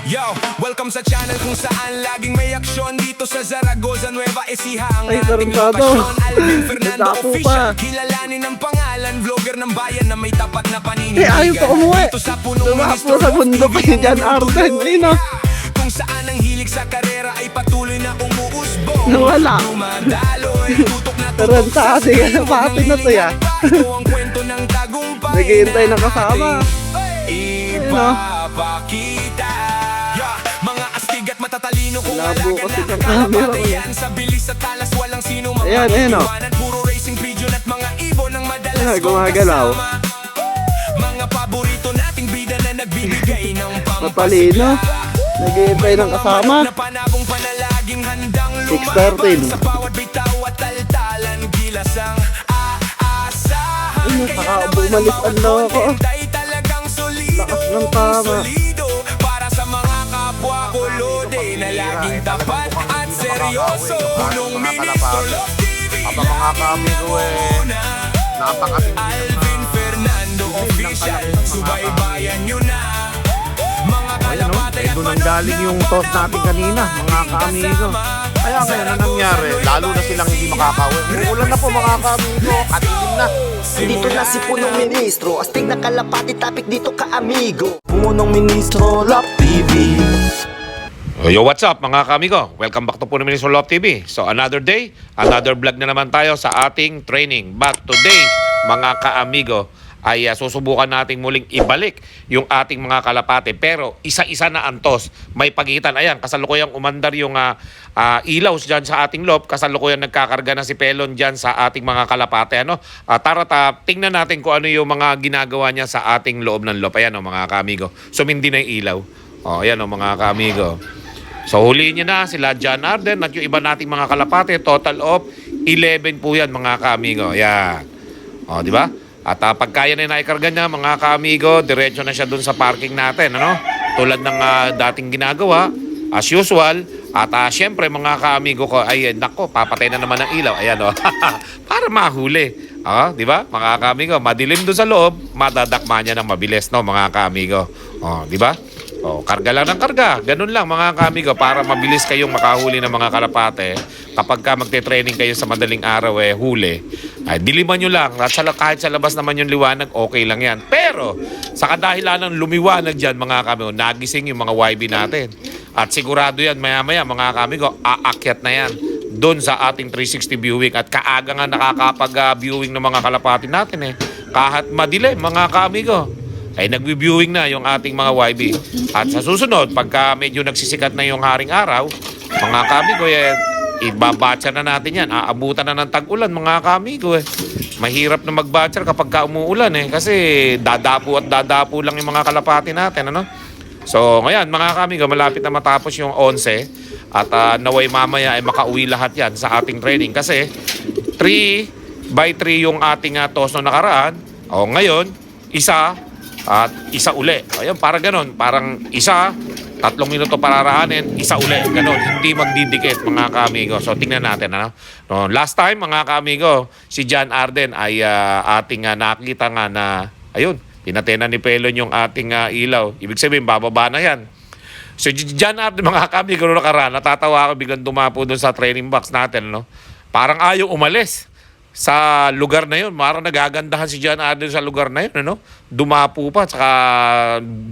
Yo, welcome sa channel kung saan laging may aksyon dito sa Zaragoza, Nueva Ecija. Ang Ay, ating tarantado. lokasyon, Alvin Fernando Nagdapo Official. pa. Kilalanin ng pangalan, vlogger ng bayan na may tapat na Eh, ayaw pa paninindigan. umuwi. Dito sa punong Dumapo ministro sa bundok TV, yun dyan, ang Arden. Ayun, oh. Kung saan ang hilig sa karera ay patuloy na umuusbong. Nawala. Dumadaloy, tutok na tutok Tarantado, sa yan, silid pati ng na to, ya. Ito ang kwento ng tagumpay. Naghihintay ng kasama. Ipapakita. Yeah, mga astig at matatalino kung Labo alaga kasi na ng camera ko, kapatayan. Sa bilis at talas walang sino Ayan, ayan, oh. mapapatiwanan. Puro racing video at mga ibon ang madalas Ayan, kong gumagalaw. kasama. Mga paborito nating bida na nagbibigay ng Matalino. Naghihintay ng kasama. na panabong panalaging handang 6:13. sa bawat bitaw at taltalan gilas ang aasahan. Ay, Kaya bumalik naman ang loko. content ay talagang solido. Lakas ng tama. Solido para sa mga kapwa ko lode na laging tapat at seryoso. Punong Ministro Love TV. Habang mga kamigo napakatindi Alvin Fernando Official, subaybayan nyo na. Mga kalapatay at doon ang galing yung toss natin kanina, mga kaamigo. Kaya ngayon ang nangyari, lalo na silang hindi makakauwi. Ulan na po mga kaamigo, katilim na. Dito na si Punong Ministro, astig na kalapati, topic dito ka amigo. Punong Ministro, Love TV. Yo, what's up mga kamigo? Welcome back to Punong Ministro Love TV. So another day, another vlog na naman tayo sa ating training. But today, mga kaamigo, ay susubukan nating muling ibalik yung ating mga kalapate. Pero isa-isa na antos. May pagitan. Ayan, kasalukuyang umandar yung ilaws dyan sa ating loop. Kasalukuyang nagkakarga na si Pelon dyan sa ating mga kalapate. Ano? Tara, tingnan natin kung ano yung mga ginagawa niya sa ating loob ng loop. Ayan o mga kamigo. Sumindi na yung ilaw. O, ayan o mga kamigo. So huliin niyo na sila John Arden at yung iba nating mga kalapate. Total of 11 po yan mga kaamigo. Yan. O, di ba? At pag kaya na naikarga niya mga kaamigo, diretso na siya dun sa parking natin. Ano? Tulad ng dating ginagawa, as usual. At syempre mga kaamigo ko, ay nako, papatay na naman ang ilaw. Ayan o. Para mahuli. Di ba? Mga kaamigo, madilim dun sa loob, madadakma niya ng mabilis, no mga kaamigo. O, di ba? O, karga lang ng karga. Ganun lang mga kamigo para mabilis kayong makahuli ng mga kalapate. Kapag ka magte-training kayo sa madaling araw huli. Ay, diliman nyo lang. At kahit sa labas naman yung liwanag, okay lang yan. Pero, sa kadahilan ng lumiwanag dyan mga kamigo, nagising yung mga YB natin. At sigurado yan, maya-maya mga kamigo, aakyat na yan doon sa ating 360 viewing. At kaaga nga nakakapag-viewing ng mga kalapate natin Kahit madilim mga kamigo, ay nagbi-viewing na yung ating mga YB. At sa susunod, pagka medyo nagsisikat na yung haring araw, mga kamigo, ibabatcher na natin yan. Aabutan na ng tag-ulan, mga kamigo. Mahirap na mag-batcher kapag ka umuulan kasi dadapo at dadapo lang yung mga kalapati natin. Ano? So, ngayon, mga kamigo, malapit na matapos yung 11 at naway mamaya ay makauwi lahat yan sa ating training. Kasi 3x3 yung ating toss no nakaraan. O, ngayon, isa at isa uli. Ayun, para ganon. Parang isa, 3 minuto pararahanin, isa uli. Ganon. Hindi magdidikit, mga kaamigo. So, tingnan natin. Ano? No, last time, mga kaamigo, si John Arden ay ating nakita nga na, ayun, pinatenan ni Pelon yung ating ilaw. Ibig sabihin, bababa na yan. So, John Arden, mga kaamigo, noong nakaraan, natatawa ako biglang dumapo doon sa training box natin. No? Parang ayaw umalis sa lugar na yun. Marang nagagandahan si John Arden sa lugar na yun. Ano? Dumapo pa, saka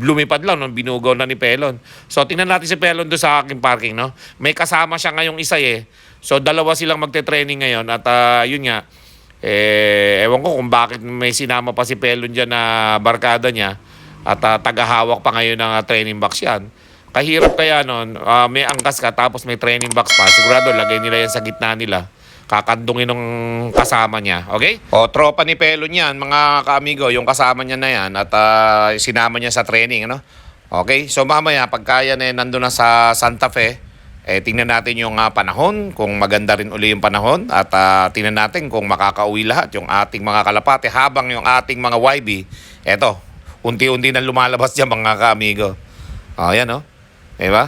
lumipad lang nung binugaw na ni Pelon. So, tingnan natin si Pelon doon sa aking parking. No? May kasama siya ngayong isa So, dalawa silang magte-training ngayon. At yun nga, ewan ko kung bakit may sinama pa si Pelon dyan na barkada niya. At tagahawak pa ngayon ng training box yan. Kahirap kaya nun, may angkas ka tapos may training box pa. Sigurado, lagay nila yan sa gitna nila. Kakandungin ng kasama niya. Okay? O, tropa ni Pelon yan, mga kaamigo, yung kasama niya na yan at sinama niya sa training. Ano? Okay? So, mamaya, pagkaya na nandun na sa Santa Fe, tingnan natin yung panahon, kung maganda rin uli yung panahon at tingnan natin kung makakauwi lahat yung ating mga kalapate habang yung ating mga YB, eto, unti-unti na lumalabas dyan mga kaamigo. O, yan o. Diba?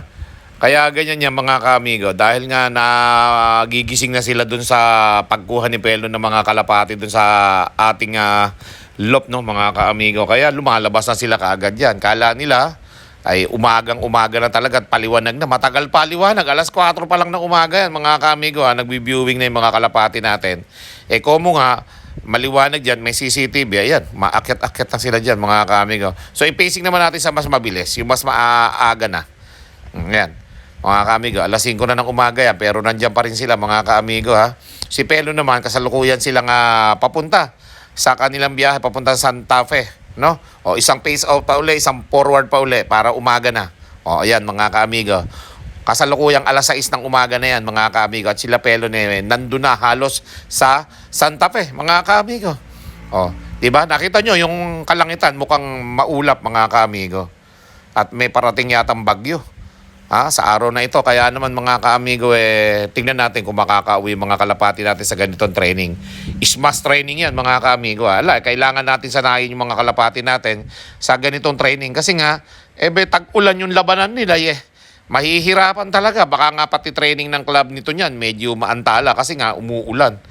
Kaya ganyan yan mga kaamigo. Dahil nga nagigising na sila dun sa pagkuha ni Pelon ng mga kalapati dun sa ating lop, no, mga kaamigo. Kaya lumalabas na sila kaagad yan. Kala nila ay umagang-umaga na talaga at paliwanag na. Matagal paliwanag. Alas 4 pa lang ng umaga yan, mga kaamigo. Nagbi-viewing na yung mga kalapati natin. Komo nga, maliwanag dyan, may CCTV. Ayan, maakyat-akyat na sila dyan, mga kaamigo. So, i-pacing naman natin sa mas mabilis. Yung mas maaga na. Ayan. Mga kaamigo, alas 5 na ng umaga yan, pero nandyan pa rin sila, mga kaamigo, ha. Si Pelo naman, kasalukuyan silang papunta sa kanilang biyahe, papunta sa Santa Fe, no? O, isang pace out pa uli, isang forward pa uli, para umaga na. O, ayan, mga kaamigo. Kasalukuyang alas 6 ng umaga na yan, mga kaamigo. At sila Pelo nandun na halos sa Santa Fe, mga kaamigo. O, diba? Nakita nyo, yung kalangitan, mukhang maulap, mga kaamigo. At may parating yatang bagyo. Sa araw na ito, kaya naman mga kaamigo, tingnan natin kung makakauwi mga kalapati natin sa ganitong training. Is-must training yan, mga kaamigo. Kailangan natin sanayin yung mga kalapati natin sa ganitong training. Kasi nga, tag-ulan yung labanan nila, mahihirapan talaga. Baka nga pati training ng club nito niyan, medyo maantala kasi nga umuulan.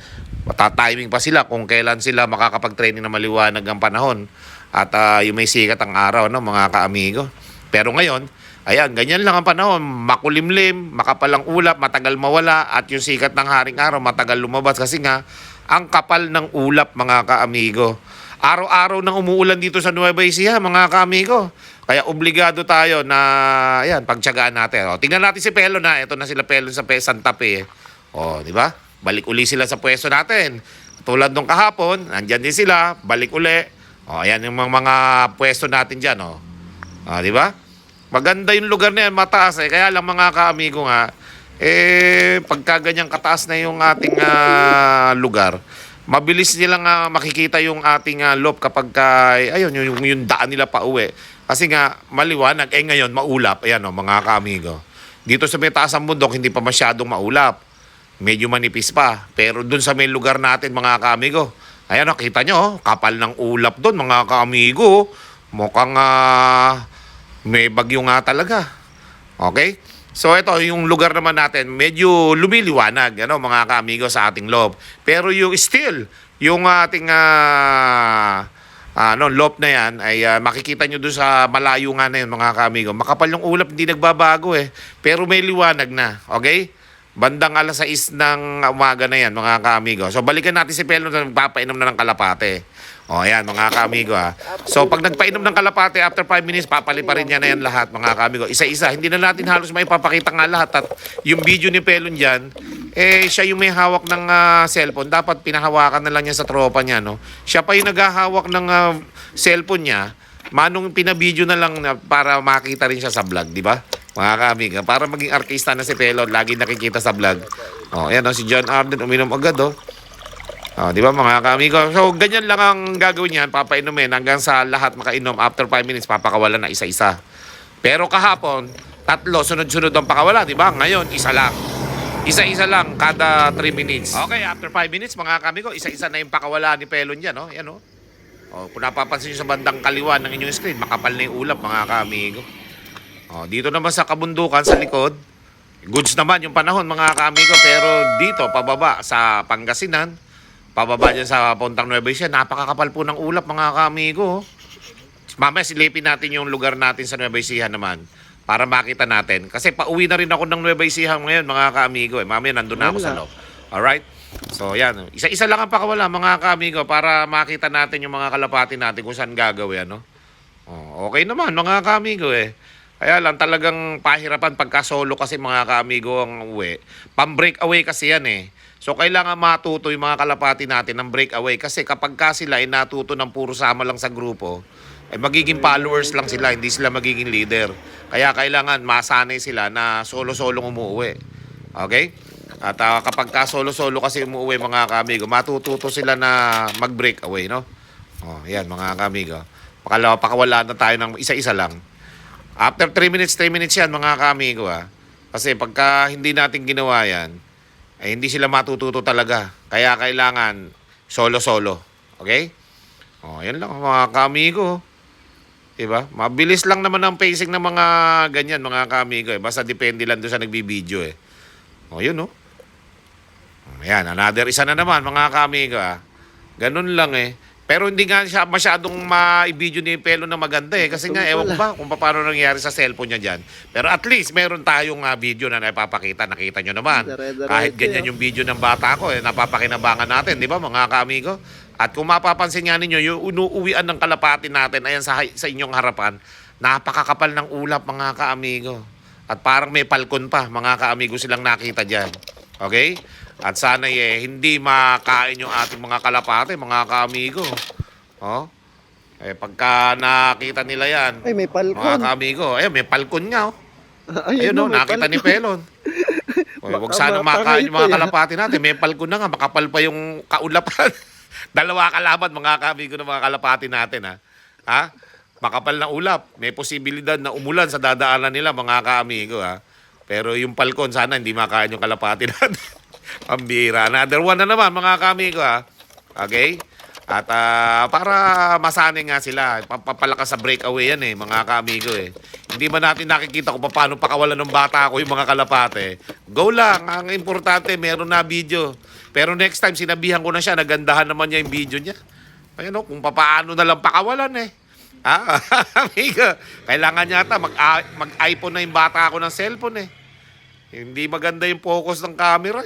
Matatiming pa sila kung kailan sila makakapag-training na maliwanag ang panahon. At yung may sikat ang araw, no, mga kaamigo. Pero ngayon, ayan, ganyan lang ang panahon. Makulimlim, makapalang ulap, matagal mawala, at yung sikat ng haring araw, matagal lumabas. Kasi nga, ang kapal ng ulap, mga kaamigo. Araw-araw nang umuulan dito sa Nueva Ecija, mga kaamigo. Kaya obligado tayo na, ayan, pagtiyagaan natin. Tingnan natin si Pelo na. Ito na sila Pelo sa Santa Fe. Di ba? Balik uli sila sa pwesto natin. Tulad nung kahapon, nandyan din sila, balik uli. Ayan yung mga pwesto natin dyan. Di ba? Maganda yung lugar na yan, mataas Kaya lang mga kaamigo nga, pagka ganyang kataas na yung ating lugar, mabilis nilang makikita yung ating loop kapag ayun, yung daan nila pa uwi. Kasi nga, maliwanag. Ngayon, maulap. Ayan mga kaamigo. Dito sa may taas ng bundok, hindi pa masyadong maulap. Medyo manipis pa. Pero dun sa may lugar natin, mga kaamigo, ayan kita nyo, kapal ng ulap dun, mga kaamigo. Mukhang may bagyo nga talaga. Okay? So ito, yung lugar naman natin, medyo lumiliwanag, mga kaamigo sa ating loob. Pero yung still, yung ating loob na yan, ay makikita nyo doon sa malayo nga na yun, mga kaamigo. Makapal yung ulap, hindi nagbabago Pero may liwanag na. Okay? Bandang alas 6 ng umaga na yan, mga kaamigo. So balikan natin si Pelo na nagpapainom na ng kalapate. Ayan, mga kaamigo So, pag nagpainom ng kalapate, after 5 minutes, papaliparin niya na yan lahat, mga kaamigo. Isa-isa, hindi na natin halos maipapakita nga lahat. At yung video ni Pelon dyan, siya yung may hawak ng cellphone. Dapat pinahawakan na lang niya sa tropa niya, no? Siya pa yung naghahawak ng cellphone niya. Manong pinabideo na lang para makita rin siya sa vlog, di ba? Mga kaamigo, para maging artista na si Pelon, lagi nakikita sa vlog. Ayan, si John Arden, uminom agad, di ba mga kaamigo? So, ganyan lang ang gagawin yan, papainumin hanggang sa lahat makainom. After 5 minutes, papakawalan na isa-isa. Pero kahapon, 3 sunod-sunod ang pakawala, di ba? Ngayon, isa lang. Isa-isa lang kada 3 minutes. Okay, after 5 minutes, mga kaamigo, isa-isa na yung pakawala ni Pelon dyan, Yan, kung napapansin nyo sa bandang kaliwa ng inyong screen, makapal na yung ulap, mga kaamigo. Dito naman sa kabundukan, sa likod, goods naman yung panahon, mga kaamigo. Pero dito, pababa sa Pangasinan, pababa dyan sa Puntang Nueva Ecija, napakakapal po ng ulap, mga kaamigo. Mamaya silipin natin yung lugar natin sa Nueva Ecija naman para makita natin. Kasi pauwi na rin ako ng Nueva Ecija ngayon, mga kaamigo. Mamaya nandun na ako sa loob. Alright? So, yan. Isa-isa lang ang pakawala, mga kaamigo, para makita natin yung mga kalapati natin kung saan gagawin, okay naman, mga kaamigo, Kaya lang talagang pahirapan pagka solo kasi, mga kaamigo, ang uwi. Pam-breakaway kasi yan So, kailangan matuto yung mga kalapati natin ng breakaway. Kasi kapag sila ay natuto ng puro sama lang sa grupo, magiging followers lang sila, hindi sila magiging leader. Kaya kailangan masanay sila na solo-solong umuwi. Okay? At kapag solo-solo kasi umuwi, mga kaamigo, matututo sila na mag-breakaway, Yan, mga kaamigo. Pakawala na tayo ng isa-isa lang. After 3 minutes yan, mga kaamigo, Kasi pagka hindi natin ginawa yan, hindi sila matututo talaga. Kaya kailangan solo-solo. Okay? Yan lang, mga kaamigo. Diba? Mabilis lang naman ang pacing ng mga ganyan, mga kaamigo. Basta depende lang doon sa nagbibideo yun, Ayan, another isa na naman, mga kaamigo. Ganun lang Pero hindi nga siya masyadong ma-video ni Pelo na maganda eh. Kasi nga, ewan ko ba kung paano nangyari sa cellphone niya dyan. Pero at least, meron tayong video na napapakita. Nakita nyo naman. Dire-diretso, Kahit ganyan yung video ng bata ko, napapakinabangan natin, di ba mga kaamigo? At kung mapapansin nga ninyo, yung unuuwian ng kalapati natin, ayan sa inyong harapan, napakakapal ng ulap mga kaamigo. At parang may palkon pa, mga kaamigo silang nakita dyan. Okay? At sana hindi makain yung ating mga kalapate, mga kaamigo. Oh? Pagka nakita nila yan, Ay, may palkon. mga kaamigo, may palkon nga. Oh. Ayun, Ayun, may nakita ni palkon. Pelon. Huwag Baka sana baka makain yung mga ito, yan. kalapate natin. May palkon na nga, makapal pa yung kaulapan. Dalawa kalaban, mga kaamigo ng mga kalapate natin. Ha? Makapal na ulap. May posibilidad na umulan sa dadaanan nila, mga kaamigo. Pero yung palkon, sana hindi makain yung kalapate natin. Pambira. Another one na naman, mga kaamigo. Okay? At para masanay nga sila, papalakas sa breakaway yan mga kaamigo Hindi ba natin nakikita kung paano pakawalan ng bata ako yung mga kalapate? Go lang. Ang importante, meron na video. Pero next time, sinabihan ko na siya, nagandahan naman niya yung video niya. Ayun kung paano na lang pakawalan amigo, kailangan yata mag-iPhone na yung bata ako ng cellphone Hindi maganda yung focus ng camera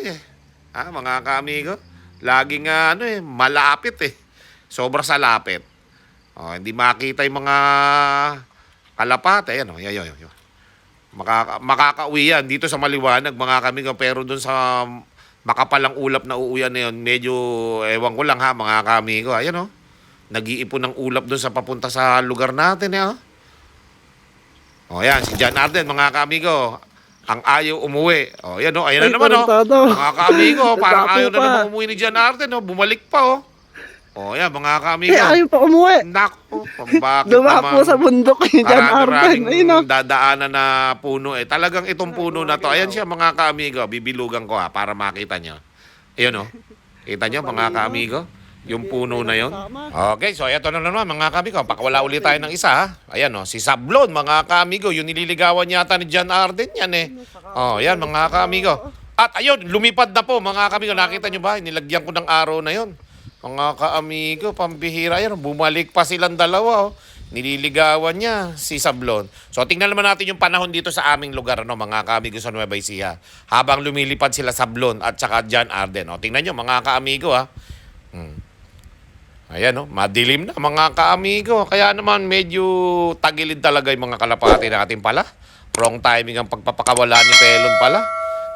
mga kaamigo. Laging malapit Sobra sa lapit. Hindi makita yung mga kalapate. Ayan makakauwi yan dito sa maliwanag mga kaamigo. Pero dun sa makapalang ulap na uuyan na yun, medyo ewan ko lang mga kaamigo. Ayan nag-iipon ng ulap dun sa papunta sa lugar natin yan, si John Arden mga kaamigo. Ang ayaw umuwi. Yan ayan na Ay, naman tarantado. mga kaamigo, parang Nagtapo ayaw na pa. naman umuwi ni John Arden bumalik pa yan mga kaamigo. Ayaw pa umuwi. Naku, bakit Dumakbo sa bundok ni John Arden. Ayun dadaanan na puno Talagang itong puno na to. Ayan siya mga kaamigo. Bibilugan ko para makita nyo. Ayun Kita nyo mga kaamigo? Yung puno na yon. Okay, so ito na naman mga kaamigo. Pakawala ulit tayo ng isa Ayan si Sablon mga kaamigo. Yung nililigawan yata ni John Arden yan yan mga kaamigo. At ayun, lumipad na po mga kaamigo. Nakita nyo ba? Nilagyan ko ng araw na yon. Mga kaamigo, pambihira yan. Bumalik pa silang dalawa Nililigawan niya si Sablon. So tingnan naman natin yung panahon dito sa aming lugar mga kaamigo sa Nueva Ecija. Habang lumilipad sila Sablon at saka John Arden. Tingnan nyo mga kaamigo Ayan madilim na mga kaamigo. Kaya naman medyo tagilid talaga yung mga kalapati natin pala. Wrong timing ang pagpapakawala ni Pelon pala.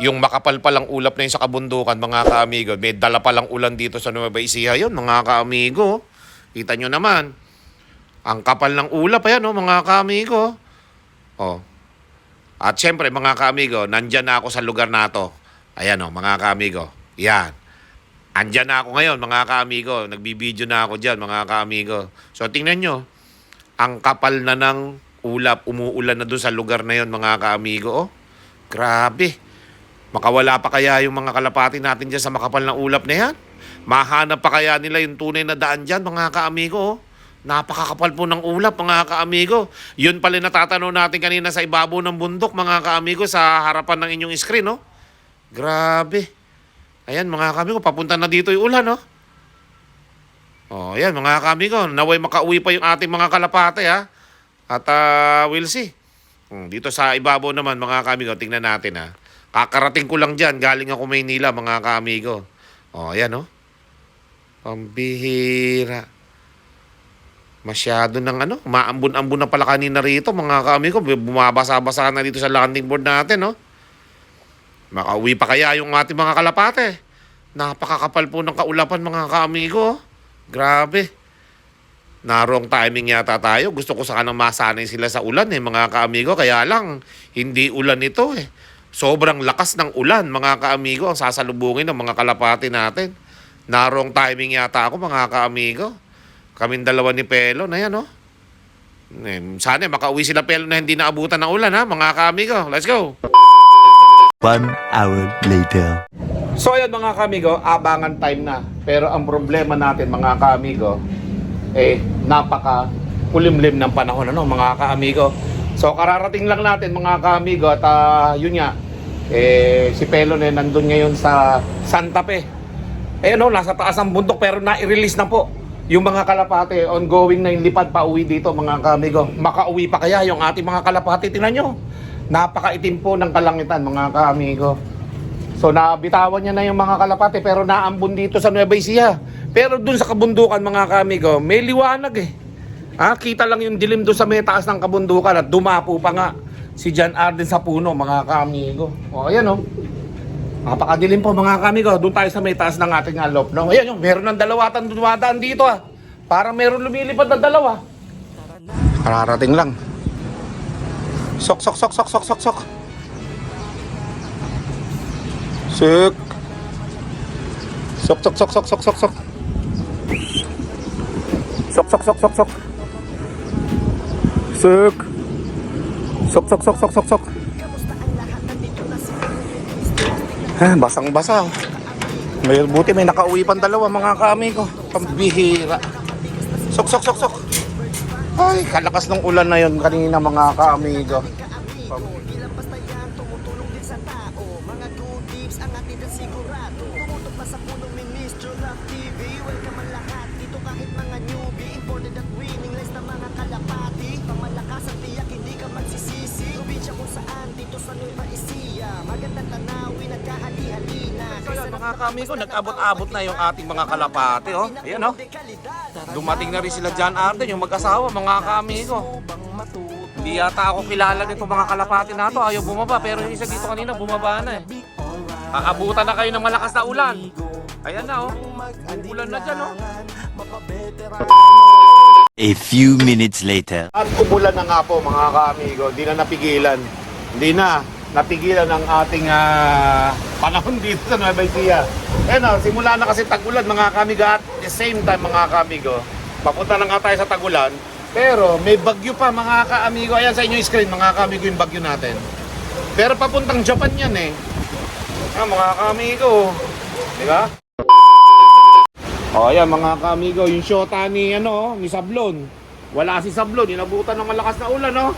Yung makapal palang ulap na yun sa kabundukan mga kaamigo. May dala palang ulan dito sa Nueva Ecija yun mga kaamigo. Kita nyo naman. Ang kapal ng ulap ayan mga kaamigo. At syempre mga kaamigo, nandyan na ako sa lugar na to. Ayan mga kaamigo. Yan. Andyan na ako ngayon, mga kaamigo. Nagbibideo na ako dyan, mga kaamigo. So, tingnan nyo. Ang kapal na ng ulap. Umuulan na doon sa lugar na yon mga kaamigo. Grabe. Makawala pa kaya yung mga kalapati natin dyan sa makapal na ulap na yan? Mahanap pa kaya nila yung tunay na daan dyan, mga kaamigo? Napakakapal po ng ulap, mga kaamigo. Yun pala natatanong natin kanina sa ibabaw ng bundok, mga kaamigo, sa harapan ng inyong screen, Grabe. Ayan mga kaamigo, papunta na dito yung ulan ayan mga kaamigo, naway makauwi pa yung ating mga kalapate At we'll see. Dito sa ibabaw naman mga kaamigo, tingnan natin Kakarating ko lang dyan, galing ako Maynila mga kaamigo. Ayan Pambihira. Masyado ng maambun-ambun na pala kanina rito mga kaamigo. Bumabasa-basa na dito sa landing board natin Makauwi pa kaya yung ating mga kalapate? Napakakapal po ng kaulapan mga kaamigo. Grabe. Na-wrong timing yata tayo. Gusto ko sanang masanay sila sa ulan mga kaamigo. Kaya lang, hindi ulan ito Sobrang lakas ng ulan mga kaamigo ang sasalubungin ng mga kalapate natin. Na-wrong timing yata ako mga kaamigo. Kaming dalawa ni Pelon. Ayan sana makauwi sila Pelon na hindi naabutan ng ulan mga kaamigo. Let's go! 1 hour later. So ayan mga kaamigo, abangan time na. Pero ang problema natin mga kaamigo, napaka kulimlim ng panahon mga kaamigo. So kararating lang natin mga kaamigo at yun nga, si Pelon nandun ngayon sa Santa Fe. Nasa taas ng bundok pero na-release na po. yung mga kalapate, ongoing na yung lipad pa uwi dito mga kaamigo. Makauwi pa kaya yung ating mga kalapate? Tingnan nyo, napakaitim po ng kalangitan mga kaamigo. So nabitawan niya na yung mga kalapate pero naambon dito sa Nueva Ecija. Pero dun sa kabundukan mga kaamigo, may liwanag eh. Kita lang yung dilim doon sa may taas ng kabundukan at dumapo pa nga si John Arden sa puno mga kaamigo. O ayan o. Napakadilim po mga kaamigo. Doon tayo sa may taas ng ating alop. No? Ayan o, meron ng dalawatan dumadaan dito Parang meron lumilipad na dalawa. Kararating lang. Sok. Suk. Sok. Basang-basa. Buti may nakauwi pang dalawa mga kaamigo. Pambihira. Sok. Ay, kalakas ng ulan na yun kanina mga kaamigo. Mga kaamigo, nag-abot-abot na yung ating mga kalapate, oh. Ayan, oh. Dumating na rin sila John Arden, yung mag-asawa, mga kaamigo. Hindi yata ako kilala nito mga kalapate na to. Ayaw bumaba, pero yung isa dito kanina bumaba na eh. Aabutan na kayo ng malakas na ulan. Ayan na, oh. Ulan na dyan, oh. A few minutes later. At umulan na nga po mga kaamigo, hindi na napigilan. Hindi na napigilan ang ating panahon dito sa Nueva Ecija. Simula na kasi tag-ulan mga kaamigo at the same time mga kaamigo. Papunta na nga tayo sa tag-ulan, pero may bagyo pa mga kaamigo. Ayan sa inyo yung screen mga kaamigo yung bagyo natin. Pero papuntang Japan yan eh. Mga kaamigo. Di ba? Ayan mga kaamigo, yung shota ni Sablon. Wala si Sablon, inabutan ng malakas na ulan, no?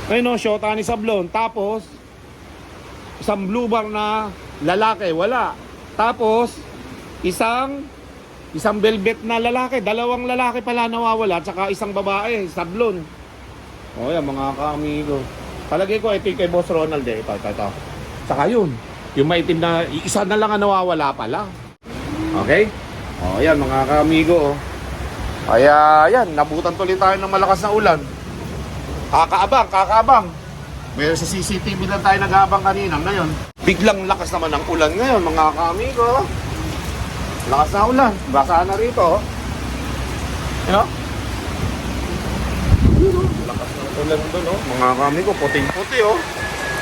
Ayun, shota ni Sablon. Tapos isang blue bar na lalaki, wala. Tapos isang velvet na lalaki, dalawang lalaki pala nawawala, tsaka isang babae, Sablon. O yan mga kaamigo. Palagay ko ito kay Boss Ronald eh. Ito. Tsaka yun, yung maitim na isa na lang ang nawawala pala. Okay? O yan mga kaamigo. Kaya yan, nabutan tuloy tayo ng malakas na ulan. Kakaabang. Meron sa CCTV lang tayo nag-aabang kanina. Ngayon, biglang lakas naman ng ulan ngayon, mga kaamigo. Lakas na ulan. Basa na rito. You know? Lakas ng ulan doon, oh. Mga kaamigo, puting-puti, oh.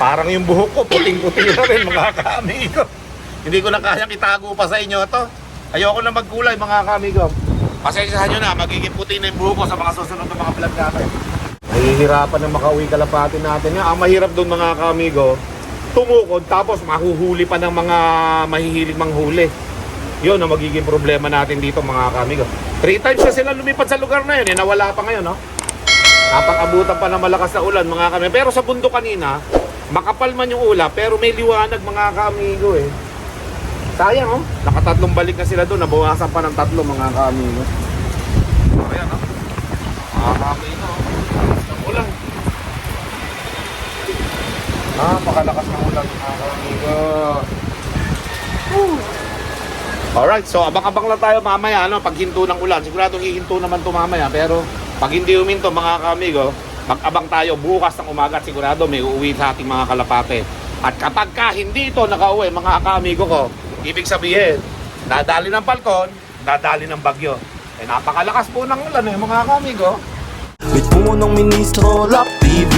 Parang yung buhok ko, puting-puti na rin, mga kaamigo. Hindi ko na kayang itago pa sa inyo ito. Ayoko na magkulay, mga kaamigo. Pasensyahan nyo na, magiging puti na yung buhok ko sa mga susunod na mga vlog natin. Nahihirapan na makauwi kalapati natin. Ang mahirap doon mga kaamigo, tumukod tapos mahuhuli pa ng mga mahihilig manghuli. Yun ang magiging problema natin dito mga kaamigo. 3 times na sila lumipad sa lugar na yun. Nawala pa ngayon, no? Napag-abutan pa ng malakas na ulan mga kaamigo. Pero sa bundok kanina, makapal man yung ulap pero may liwanag mga kaamigo eh. Sayang, oh. Nakatatlong balik na sila doon. Nabawasan pa ng 3 mga kaamigo. Ayan, no? Mga kaamigo. Ulan. Napakalakas ng ulan mga kaamigo. Alright, so abang-abang lang tayo mamaya pag hinto ng ulan. Sigurado hihinto naman ito mamaya. Pero pag hindi huminto mga kaamigo, mag-abang tayo bukas ng umaga at sigurado may uuwi sa ating mga kalapate. At kapag ka hindi ito nakauwi mga kaamigo ko, ibig sabihin, nadali ng balkon, nadali ng bagyo. Napakalakas po ng ulan mga kaamigo. With punong ministro, Love TV.